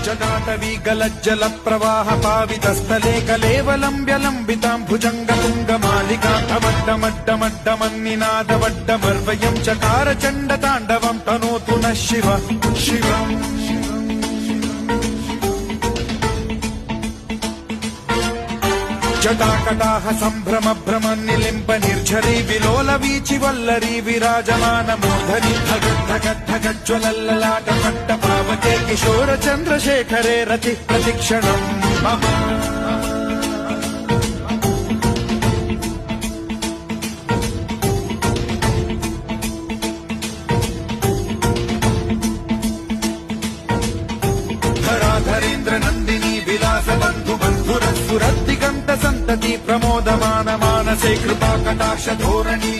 जटाटवी गलज्जल प्रवाह पावितस्थले कलेवलम्ब्यलम्बितां भुजङ्गतुङ्गमालिकान्तमड्डमड्डमड्डमन्निनादवड्डमर्वयं चकार चण्डताण्डवं तनोतु नः शिव शिवम् जटाकटाह सम्भ्रम भ्रम निलिम्ब निर्झरी विलोल वीचि वल्लरी विराजमान मूर्धनि धगद्धगद्धगज्ज्वलल्ललाट पट्ट पावके किशोर चन्द्रशेखरे रति प्रतिक्षणम् मम धराधरेन्द्र नन्दिनी विलास बन्धु बन्धुरस्फुरद्दिगन्त सन्तति प्रमोदमान मानसे कृपा कटाक्ष धोरणी